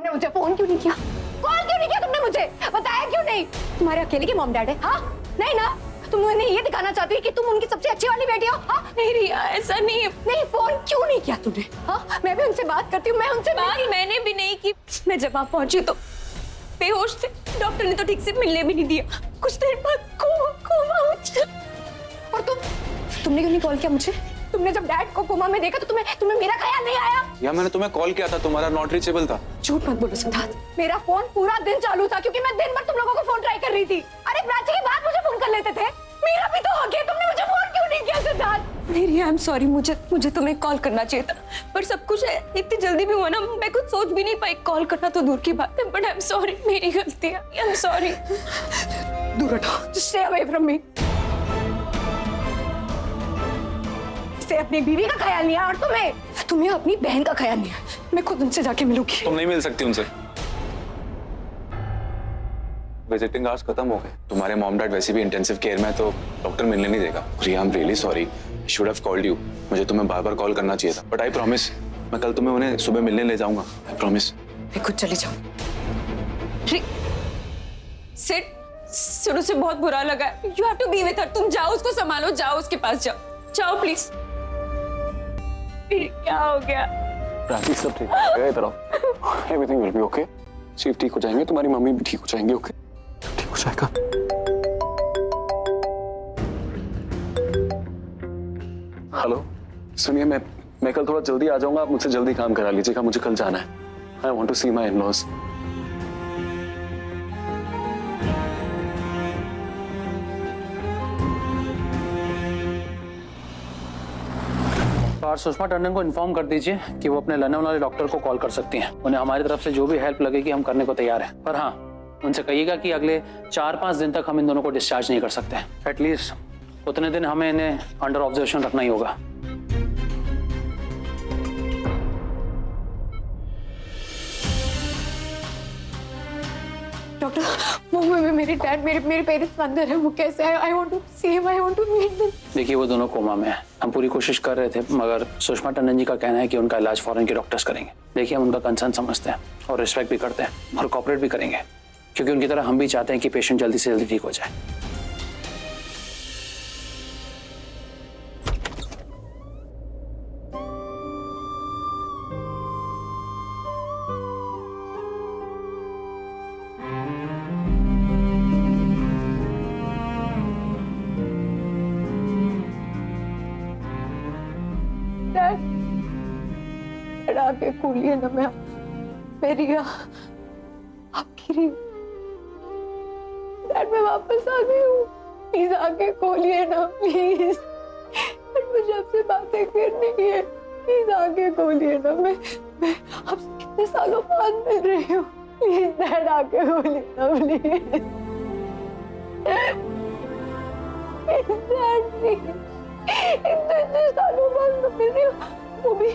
तुमने मुझे फोन क्यों नहीं किया? कॉल क्यों नहीं किया तुमने मुझे? बताया क्यों नहीं? तुम्हारे अकेले की मॉम डैड है? हाँ नहीं ना? तुम उन्हें ये दिखाना चाहती हो कि तुम उनकी सबसे अच्छी वाली बेटी हो? हाँ नहीं रिया, ऐसा नहीं। नहीं, फोन क्यों नहीं किया तूने? हाँ मैं भी उनसे बात करती हूँ, मैं उनसे बात मैंने भी नहीं की। मैं जब वहां पहुंची तो बेहोश थे, डॉक्टर ने तो ठीक से मिलने भी नहीं दिया। कुछ देर बाद कोमा। और तुमने क्यों नहीं कॉल किया मुझे? तुमने जब डैड को कोमा में देखा तो तुम्हें मेरा ख्याल नहीं आया? या मैंने तुम्हें कॉल किया था, तुम्हारा नॉट रीचेबल था। झूठ मत बोलो सिद्धार्थ, मेरा फोन पूरा दिन चालू था क्योंकि मैं दिन भर तुम लोगों को फोन ट्राई कर रही थी। अरे प्राची के बाद मुझे फोन कर लेते थे, मेरा भी तो हक है। तुमने मुझे फोन क्यों नहीं किया सिद्धार्थ? मेरी आई एम सॉरी, मुझे तुम्हें कॉल करना चाहिए था, पर सब कुछ है इतनी जल्दी भी हुआ ना, मैं कुछ सोच भी नहीं पाई। कॉल करना तो दूर की बात है, बट आई एम सॉरी, मेरी गलती है। I am sorry. दूर हटो, just stay away from me. से अपनी बीवी का ख्याल नहीं है और तुम्हें अपनी बहन का ख्याल नहीं है। मैं खुद उनसे जाके मिलूंगी। तुम नहीं मिल सकती उनसे, विजिटिंग आवर्स खत्म हो गए। तुम्हारे मॉम डैड वैसे भी इंटेंसिव केयर में, तो डॉक्टर मिलने नहीं देगा। Riya, I am really sorry, should have called you. मुझे तुम्हें बार बार कॉल करना चाहिए था, बट आई प्रॉमिस मैं कल तुम्हें उन्हें सुबह मिलने ले जाऊंगा। I promise. मैं खुद चली जाऊं। सिड उसे बहुत बुरा लगा। You have to be with her. तुम जाओ, उसको संभालो, जाओ उसके पास, जाओ प्लीज। क्या हो गया? प्राची सब ठीक हो गया, इधर आओ। Everything will be okay. Shiv ठीक हो जाएंगे, तुम्हारी मम्मी भी ठीक हो जाएंगे। ओके, ठीक हो जाएगा। हेलो सुनिए, मैं कल थोड़ा जल्दी आ जाऊंगा, आप मुझसे जल्दी काम करा लीजिएगा, मुझे कल जाना है। I want to see my in-laws. और सुषमा टंडन को इन्फॉर्म कर दीजिए कि वो अपने लंदन वाले डॉक्टर को कॉल कर सकती हैं। उन्हें हमारी तरफ से जो भी हेल्प लगेगी हम करने को तैयार हैं। पर हाँ, उनसे कहिएगा कि अगले 4-5 दिन तक हम इन दोनों को डिस्चार्ज नहीं कर सकते। एटलीस्ट उतने दिन हमें इन्हें अंडर ऑब्जर्वेशन रखना ही होगा। डॉक्टर, वो मेरे डैड, मेरे पेरेंट्स अंदर है। वो कैसे है? I want to see him, I want to meet them. देखिए, वो दोनों कोमा में है। हम पूरी कोशिश कर रहे थे, मगर सुषमा टंडन जी का कहना है कि उनका इलाज फॉरेन के डॉक्टर्स करेंगे। देखिए, हम उनका कंसर्न समझते हैं और रिस्पेक्ट भी करते हैं और कोऑपरेट भी करेंगे, क्योंकि उनकी तरह हम भी चाहते हैं कि पेशेंट जल्दी से जल्दी ठीक हो जाए। डैड आके खोलिए ना, मैं रिया आपकी रिया। डैड मैं वापस आ गई हूँ, प्लीज आके खोलिए ना प्लीज। मुझे आपसे बातें करनी है, प्लीज आके खोलिए ना। मैं आपसे कितने सालों बाद मिल रही हूँ, प्लीज डैड आके खोलिए ना प्लीज। डैड प्लीज, इतने सालों बाद मिल रही हूँ, वो भी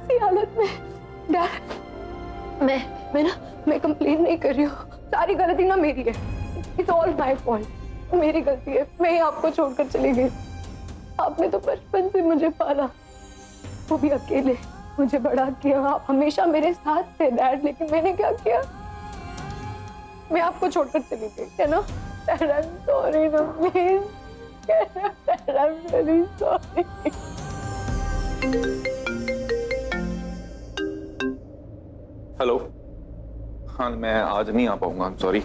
ऐसी हालत में। डैड मैं कंप्लेन नहीं कर रही हूँ, सारी गलती ना मेरी है। इट्स ऑल माय फॉल्ट, मेरी गलती है। मैं ही आपको छोड़कर चली गई। आपने तो बचपन से मुझे पाला, वो भी अकेले मुझे बड़ा किया। आप हमेशा मेरे साथ थे डैड, लेकिन मैंने क्या किया? मैं आपको छोड़कर चली गई, है ना? डैड आई एम सॉरी ना please. Dad I am very sorry. Hello, हाँ मैं आज नहीं आ पाऊंगा, सॉरी।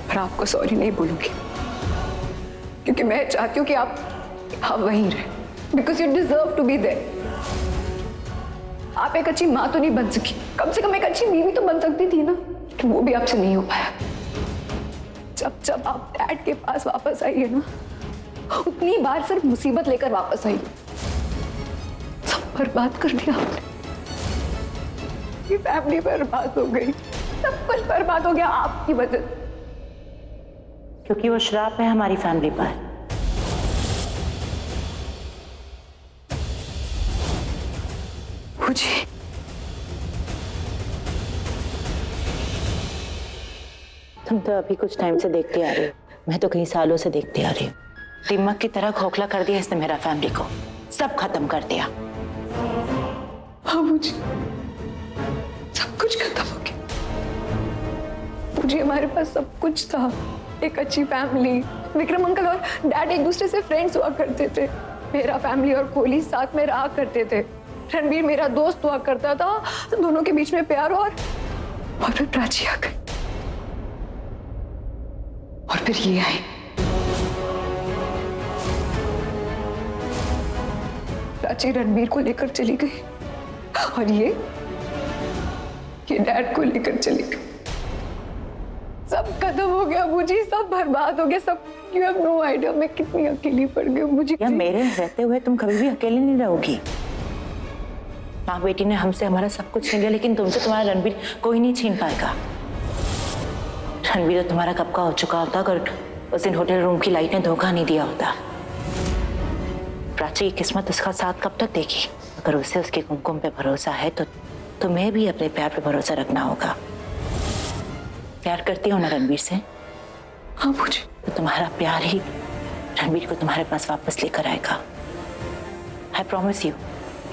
पर आपको सॉरी नहीं बोलूंगी, क्योंकि मैं चाहती हूँ कि आप वहीं रहे, because you deserve to be there. आप एक अच्छी माँ तो नहीं बन सकी, कम से कम एक अच्छी बीवी तो बन सकती थी ना, लेकिन वो भी आपसे नहीं हो पाया। जब आप डैड के पास वापस आई है ना, उतनी बार सिर्फ मुसीबत लेकर वापस आई। सब बर्बाद कर दिया आपने, ये फैमिली बर्बाद हो गई, सब कुछ बर्बाद हो गया आपकी वजह से। क्योंकि वो श्राप है हमारी फैमिली पर। तुम तो अभी कुछ टाइम से देखते आ रहे हो, मैं तो कई सालों से देखती आ रही हूँ। दिमाग की तरह खोखला कर दिया इसने मेरा फैमिली को, सब खत्म कर दिया। हाँ मुझे सब कुछ खत्म हो गया। मुझे हमारे पास सब कुछ था, एक अच्छी फैमिली, विक्रम अंकल और डैड एक दूसरे से फ्रेंड्स हुआ करते थे, मेरा फैमिली और कोहली साथ में रहा करते थे, रणबीर मेरा दोस्त हुआ करता था, दोनों के बीच में प्यार और फिर प्राची आ गई और फिर ये आई। प्राची रणबीर को लेकर चली गई और ये डैड को लेकर चली गई। सब खत्म हो गया मुझे, सब बर्बाद हो गया, सब। यू हैव नो आइडिया मैं कितनी अकेली पड़ गई मुझे। या मेरे रहते हुए तुम कभी भी अकेले नहीं रहोगी। माँ बेटी ने हमसे हमारा सब कुछ छीन लिया, लेकिन तुमसे तुम्हारा रणबीर कोई नहीं छीन पाएगा। रणबीर तो तुम्हारा कब का हो चुका होता अगर उस दिन होटल रूम की लाइट ने धोखा नहीं दिया होता। प्राची की किस्मत उसका साथ कब तक देगी? अगर उसे उसके कुमकुम पे भरोसा है तो तुम्हें भी अपने प्यार पे भरोसा रखना होगा। प्यार करती हो ना रणबीर से? हाँ मुझे। तो तुम्हारा प्यार ही रणबीर को तुम्हारे पास वापस लेकर आएगा। आई प्रॉमिस यू,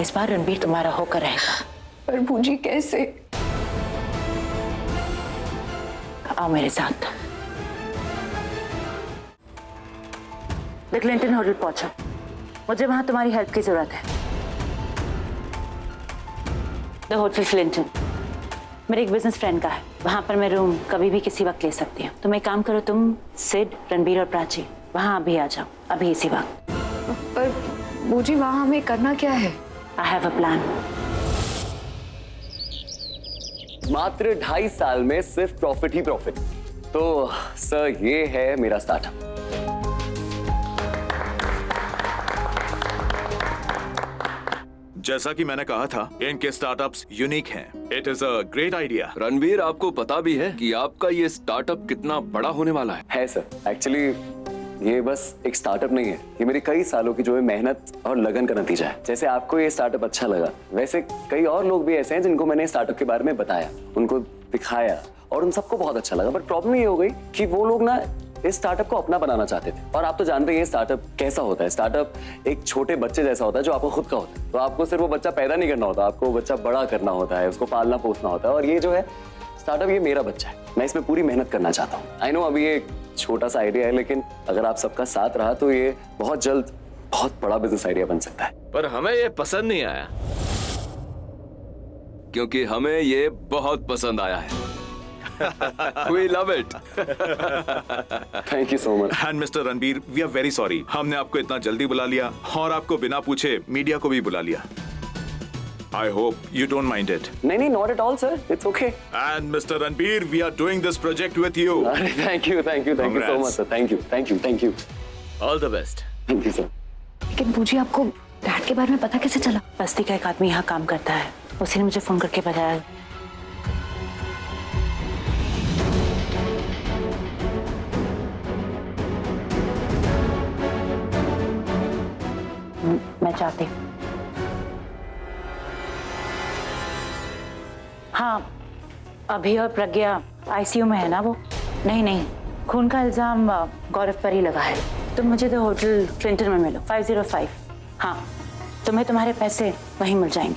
इस बार रणबीर तुम्हारा होकर रहेगा। पर बूजी कैसे? आओ मेरे साथ। द क्लिंटन होटल पहुंचो, मुझे वहां तुम्हारी हेल्प की जरूरत है। द होटल क्लिंटन मेरे एक बिजनेस फ्रेंड का है, वहां पर मैं रूम कभी भी किसी वक्त ले सकती हूँ। तुम एक काम करो, तुम सिड, रणबीर और प्राची वहां अभी आ जाओ, अभी इसी वक्त। पर बूजी वहां हमें करना क्या है? I have a plan. मात्र 2.5 साल में सिर्फ प्रॉफिट ही प्रॉफिट। तो सर ये है मेरा स्टार्टअप। जैसा कि मैंने कहा था, इनके स्टार्टअप्स यूनिक हैं। It is a great idea. Ranbir, आपको पता भी है कि आपका ये स्टार्टअप कितना बड़ा होने वाला है? सर एक्चुअली ये बस एक स्टार्टअप नहीं है, ये मेरी कई सालों की जो है मेहनत और लगन का नतीजा है। जैसे आपको ये स्टार्टअप अच्छा लगा, वैसे कई और लोग भी ऐसे हैं जिनको मैंने स्टार्टअप के बारे में बताया, उनको दिखाया और उन सबको बहुत अच्छा लगा। बट प्रॉब्लम ये हो गई कि वो लोग ना इस स्टार्टअप को अपना बनाना चाहते थे। और आप तो जानते हैं ये स्टार्टअप कैसा होता है। स्टार्टअप एक छोटे बच्चे जैसा होता है जो आपको खुद का होता है। तो आपको सिर्फ वो बच्चा पैदा नहीं करना होता, आपको वो बच्चा बड़ा करना होता है, उसको पालना पोसना होता है। और ये जो है स्टार्टअप, ये मेरा बच्चा है, मैं इसमें पूरी मेहनत करना चाहता हूँ। आई नो अभी ये एक छोटा सा आइडिया है, लेकिन अगर आप सबका साथ रहा तो ये बहुत जल्द बहुत बड़ा बिजनेस आइडिया बन सकता है। पर हमें ये पसंद नहीं आया, क्योंकि हमें ये बहुत पसंद आया है। We love it. Thank you so much. And mister Ranbir, we are very sorry, हमने आपको इतना जल्दी बुला लिया और आपको बिना पूछे मीडिया को भी बुला लिया। I hope you don't mind it. नहीं, not at all sir, it's okay. And Mr. Ranbir, we are doing this project with you. अरे thank you so Congrats. Much sir, thank you. All the best. Thank you sir. लेकिन बूजी आपको dad के बारे में पता कैसे चला? बस्ती का एक आदमी यहाँ काम करता है, उसी ने मुझे फोन करके बताया। मैं चाहती हूँ, हाँ, अभी और प्रज्ञा आईसीयू में है ना वो? नहीं, खून का इल्जाम गौरव पर ही लगा है। तुम मुझे तो होटल क्लिंटन में मिलो, 505। हाँ, तुम्हें तुम्हारे पैसे वहीं मिल जाएंगे।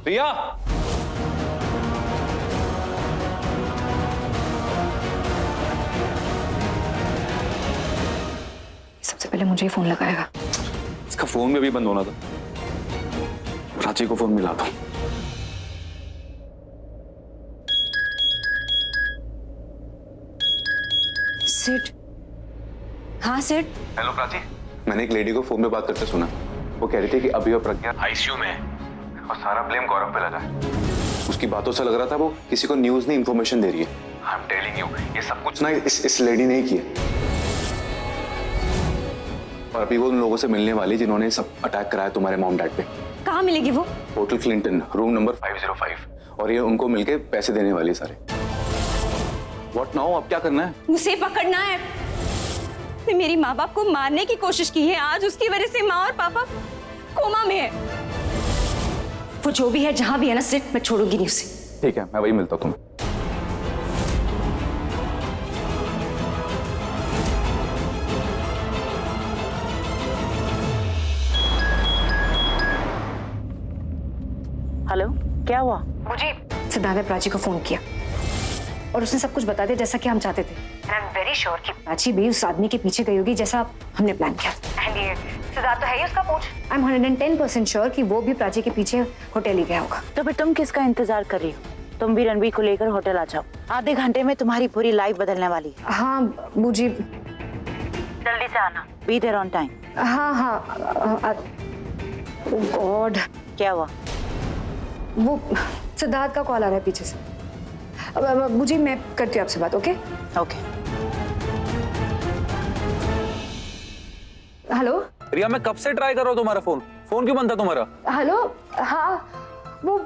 रिया, सबसे पहले मुझे ही फोन लगाएगा। इसका फोन भी अभी बंद होना था। प्राची को फोन मिला था। सिड। हाँ सिड। हेलो प्राची, मैंने एक लेडी को फोन पे बात करते सुना। वो कह रही थी कि अभी और प्रज्ञा आईसीयू में है और सारा ब्लेम गौरव पे लगा है। उसकी बातों से लग रहा था वो किसी को न्यूज नहीं, इंफॉर्मेशन दे रही है। आई एम टेलिंग यू, ये सब कुछ ना इस लेडी ने ही किया। और अभी वो उन लोगों से मिलने वाली जिन्होंने सब अटैक कराया तुम्हारे मॉम डैड पे। कहाँ मिलेगी वो? Hotel Clinton, room number 505। और ये उनको मिलके पैसे देने वाली सारे। व्हाट नाउ, अब क्या करना है? उसे पकड़ना है। उसने मेरी माँ बाप को मारने की कोशिश की है। आज उसकी वजह से माँ और पापा कोमा में है। वो जो भी है, जहां भी है ना सिड, मैं छोड़ूंगी नहीं उसे। ठीक है, मैं वही मिलता हूँ तुम्हें। हेलो, क्या हुआ? मुझे सिद्धार्थ ने प्राची को फोन किया और उसने सब कुछ बता दिया जैसा कि हम चाहते थे। आई एम वेरी श्योर कि प्राची भी उस आदमी के पीछे गई होगी जैसा हमने प्लान किया। सिद्धार्थ तो है ही उसका कोच। आई एम 110% श्योर कि वो भी प्राची के पीछे होटल ही गया होगा। तो फिर तुम किसका इंतजार कर रही हो? तुम भी रणबीर को लेकर होटल आ जाओ। आधे घंटे में तुम्हारी पूरी लाइफ बदलने वाली है। हाँ मुझे जल्दी से आना। Be there on time. हाँ गॉड, क्या हुआ? वो सिद्धार्थ का कॉल आ रहा है पीछे से। अब मुझे, मैं करती हूँ आपसे बात। Okay okay. हेलो रिया, मैं कब से ट्राई कर रहा हूँ तुम्हारा फोन क्यों बंद था तुम्हारा? हेलो, हाँ वो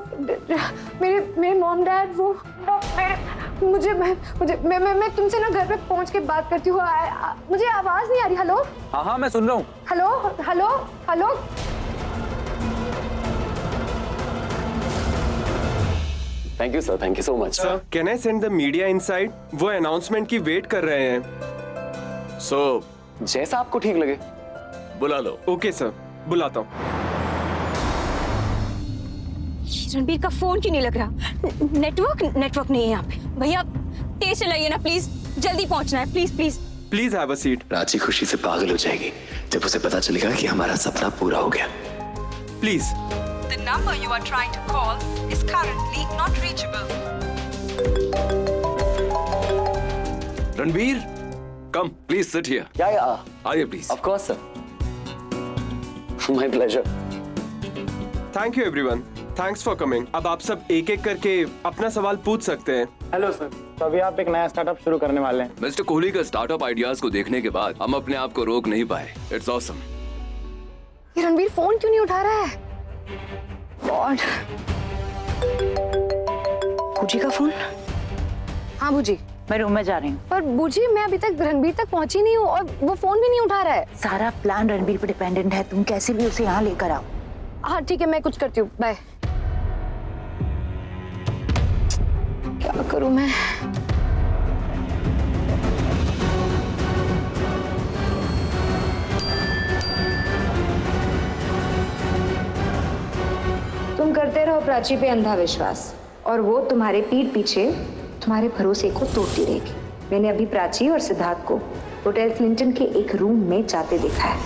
मेरे मॉम डैड वो मेरे मैं तुमसे ना घर पे पहुंच के बात करती हूँ। मुझे आवाज नहीं आ रही। हेलो हाँ मैं सुन रहा हूँ। Hello hello hello. Thank you sir, thank you so much. Sir, can I send the media inside? वो अनाउंसमेंट की वेट कर रहे हैं। सो जैसा आपको ठीक लगे। बुला लो। ओके सर, बुलाता हूँ। रणबीर का फोन क्यों नहीं लग रहा? नेटवर्क नहीं है यहाँ पे। भैया तेज चलाइए ना प्लीज, जल्दी पहुंचना है। Please please please have a seat. Prachi खुशी से पागल हो जाएगी जब उसे पता चलेगा कि हमारा सपना पूरा हो गया। Please. The number you are trying to call is currently not reachable. Ranbir, come, please sit here. या आइए please. Of course sir, my pleasure. Thank you everyone, thanks for coming. अब आप सब एक एक करके अपना सवाल पूछ सकते हैं। हेलो सर, तो अभी आप एक नया स्टार्टअप शुरू करने वाले हैं। मिस्टर कोहली का स्टार्टअप आइडियाज को देखने के बाद हम अपने आप को रोक नहीं पाए। It's awesome. ये रणबीर फोन क्यों नहीं उठा रहा है? गॉड। बूजी का फोन। हाँ बूजी, मैं रूम में जा रही हूँ। पर बूजी मैं अभी तक रणबीर तक पहुंची नहीं हूँ और वो फोन भी नहीं उठा रहा है। सारा प्लान रणबीर पे डिपेंडेंट है। तुम कैसे भी उसे यहाँ लेकर आओ। हाँ ठीक है, मैं कुछ करती हूँ। बाय। क्या करूँ मैं? तुम करते रहो प्राची पे अंधा विश्वास और वो तुम्हारे पीठ पीछे तुम्हारे भरोसे को तोड़ती रहेगी। मैंने अभी प्राची और सिद्धार्थ को होटल क्लिंटन के एक रूम में जाते देखा है।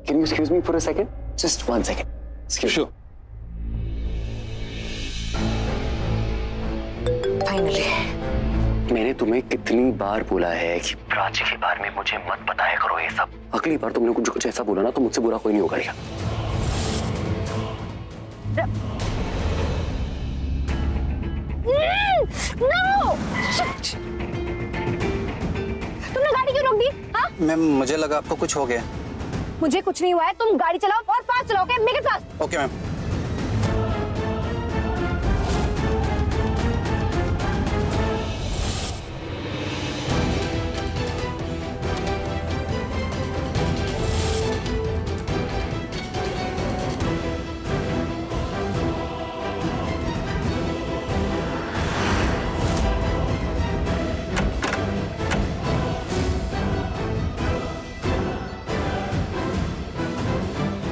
Can you excuse me for a second? Just 1 second. Excuse me. Finally. मैंने तुम्हें कितनी बार बोला है कि प्राची के बारे में मुझे मत बताया करो ये सब। अगली बार तुमने कुछ ऐसा बोला ना तो मुझसे बुरा कोई नहीं होगा। No! तुमने गाड़ी क्यों रोक दी? हाँ? मैम, मुझे लगा आपको कुछ हो गया। मुझे कुछ नहीं हुआ है। तुम गाड़ी चलाओ और फास्ट चलाओ। Make it fast. Okay ma'am.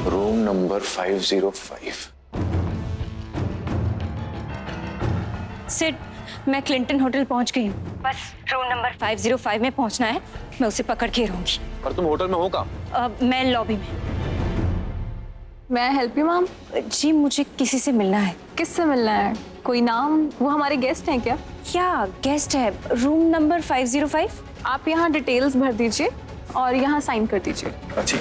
Room number 505। Sid, मैं क्लिंटन होटल पहुंच गई हूँ। बस रूम नंबर 505 में पहुंचना है। मैं उसे पकड़ के रहूंगी। पर तुम होटल में हो कहाँ? मैं लॉबी में। मैं हेल्प यू मैम? जी मुझे किसी से मिलना है। किससे मिलना है? कोई नाम? वो हमारे गेस्ट हैं क्या? क्या गेस्ट है? Room number 505। आप यहाँ डिटेल्स भर दीजिए और यहाँ साइन कर दीजिए। अच्छी।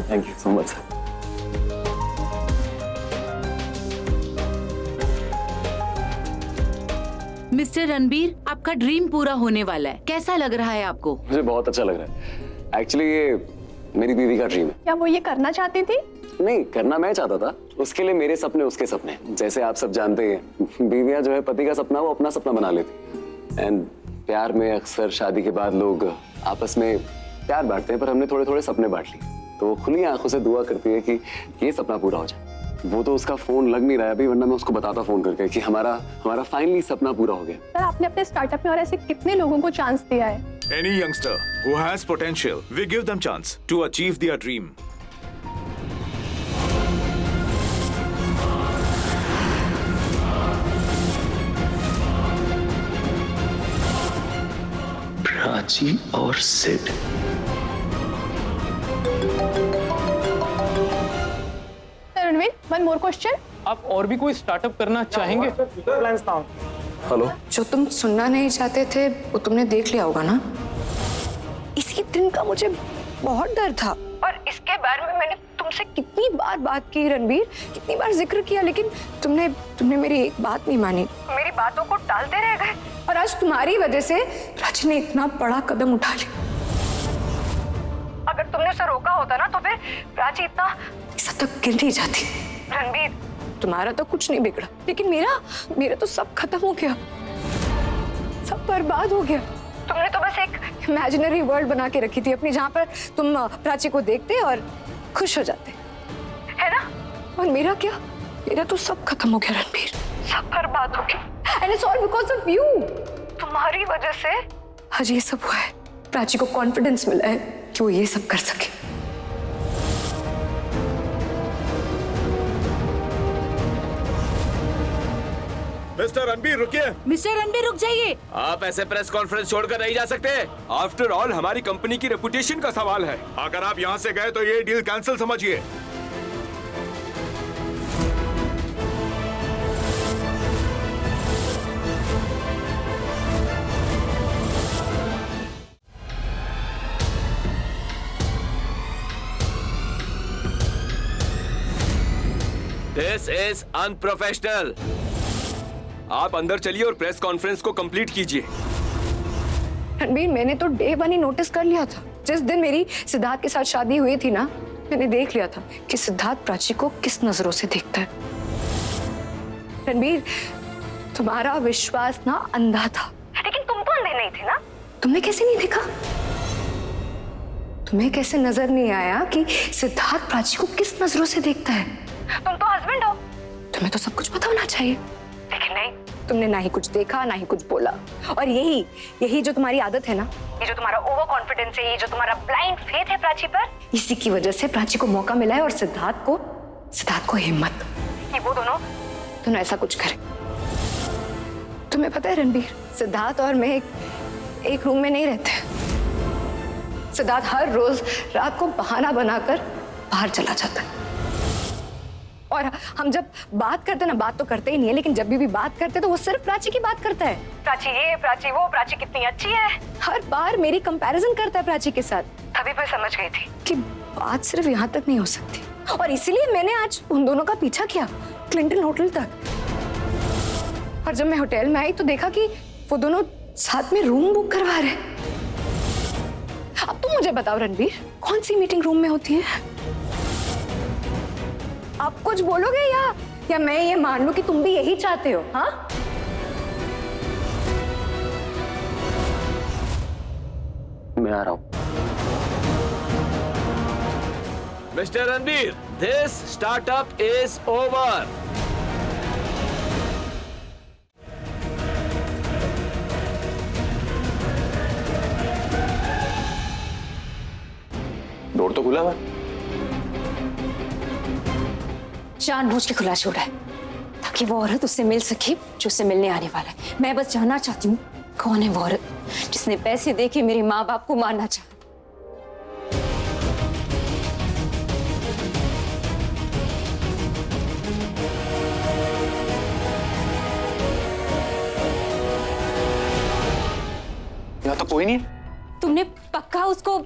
Thank you so much. Mister Ranbir, आपका ड्रीम पूरा होने वाला है। कैसा लग रहा है आपको? मुझे बहुत अच्छा लग रहा है। एक्चुअली ये मेरी बीवी का ड्रीम है। क्या वो ये करना चाहती थी? नहीं, करना मैं चाहता था। उसके लिए मेरे सपने उसके सपने। जैसे आप सब जानते हैं, बीवियां जो है पति का सपना वो अपना सपना बना लेती। एंड प्यार में अक्सर शादी के बाद लोग आपस में प्यार बांटते हैं, पर हमने थोड़े थोड़े सपने बांट लिए। तो वो खुली आंखों से दुआ करती है कि ये सपना पूरा हो जाए। वो तो उसका फोन लग नहीं रहा है अभी, वरना मैं उसको बताता फोन करके कि हमारा फाइनली सपना पूरा हो गया। सर, आपने अपने स्टार्टअप में और ऐसे कितने लोगों को चांस दिया है? Any youngster who has potential, we give them chance to achieve their dream. Prachi और Sid. Ranveer, one more question. आप और भी कोई स्टार्टअप करना चाहेंगे? हेलो। जो तुम सुनना नहीं चाहते थे वो तुमने देख लिया होगा ना। इसी दिन का मुझे बहुत डर था और इसके बारे में मैंने तुमसे कितनी बार बात की रणवीर, कितनी बार जिक्र किया, लेकिन तुमने मेरी एक बात नहीं मानी, मेरी बातों को टालते रह गए। और आज तुम्हारी वजह से प्राची ने इतना बड़ा कदम उठा लिया। अगर तुमने उसे रोका होता ना तो फिर प्राची इतना तक गिर नहीं जाती। रणवीर, तुम्हारा तो कुछ नहीं बिगड़ा, लेकिन मेरा तो सब खत्म हो गया, सब बर्बाद हो गया। तुमने तो बस एक इमेजिनरी वर्ल्ड बना के रखी थी अपनी, जहाँ पर तुम प्राची को देखते और खुश हो जाते, है ना? और मेरा क्या? मेरा तो सब खत्म हो गया रणवीर, सब बर्बाद हो गया। And it's all because of you. तुम्हारी वजह से आज ये सब हुआ है। प्राची को कॉन्फिडेंस मिला है कि वो ये सब कर सके। मिस्टर रणबीर रुकिए। मिस्टर रणबीर रुक जाइए। आप ऐसे प्रेस कॉन्फ्रेंस छोड़कर नहीं जा सकते। आफ्टर ऑल हमारी कंपनी की रेपुटेशन का सवाल है। अगर आप यहाँ से गए तो ये डील कैंसिल समझिए। This is unprofessional. आप अंदर चलिए और प्रेस कॉन्फ्रेंस को कंप्लीट कीजिए। रणबीर, मैंने तो डे वन ही नोटिस कर लिया था। जिस दिन मेरी सिद्धार्थ के साथ शादी हुई थी ना, मैंने देख लिया था कि सिद्धार्थ प्राची को किस नजरों से देखता है। रणबीर, तुम्हारा विश्वास ना अंधा था, लेकिन तुम तो अंधे नहीं थे ना। तुमने कैसे नहीं देखा? तुम्हें कैसे नजर नहीं आया कि सिद्धार्थ प्राची को किस नजरों से देखता है? तुम तो हस्बैंड हो, तुम्हें तो सब कुछ पता होना चाहिए, लेकिन नहीं, तुमने ना ही कुछ देखा ना ही कुछ बोला। और यही जो तुम्हारी आदत है ना, ये जो तुम्हारा ओवर कॉन्फिडेंस है, ये जो तुम्हारा ब्लाइंड फेथ है प्राची पर, इसी की वजह से प्राची को मौका मिला है और सिद्धार्थ को हिम्मत कि वो दोनों ऐसा कुछ करें। तुम्हें पता है रणबीर, सिद्धार्थ और मैं एक रूम में नहीं रहते। सिद्धार्थ हर रोज रात को बहाना बनाकर बाहर चला जाता है, और हम जब बात करते ना, बात तो करते ही नहीं है, लेकिन जब भी बात करते तो वो सिर्फ प्राची की बात करता है। प्राची ये, प्राची वो, प्राची कितनी अच्छी है। हर बार मेरी कंपैरिजन करता है प्राची के साथ। तभी मैं समझ गई थी कि बात सिर्फ यहाँ तक नहीं हो सकती, और इसीलिए मैंने आज उन दोनों का पीछा किया क्लिंटन होटल तक। और जब मैं होटल में आई तो देखा कि वो दोनों साथ में रूम बुक करवा रहे। अब तुम मुझे बताओ रणबीर, कौन सी मीटिंग रूम में होती है? आप कुछ बोलोगे या मैं ये मान लूं कि तुम भी यही चाहते हो? हाँ, मैं आ रहा हूं। Mister Ranbir, this startup is over. Door तो खुला हुआ। जानबूझ के खुला छोड़ा है ताकि वो औरत उससे मिल सके जो उससे मिलने आने वाला है। मैं बस जानना चाहती हूँ कौन है वो औरत जिसने पैसे देके मेरे माँ बाप को मारना चाहा। यहाँ तो कोई नहीं है। तुमने पक्का उसको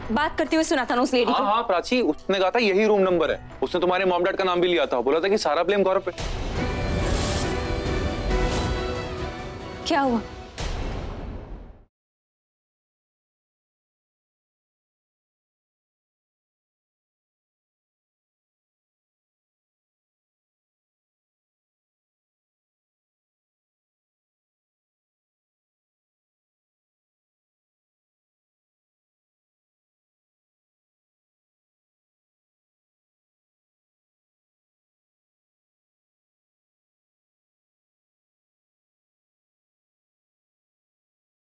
बात करते हुए सुना था ना उस लेडी को? हाँ प्राची, उसने कहा था यही रूम नंबर है। उसने तुम्हारे मॉम डैड का नाम भी लिया था, बोला था कि सारा ब्लेम गौरव पे। क्या हुआ?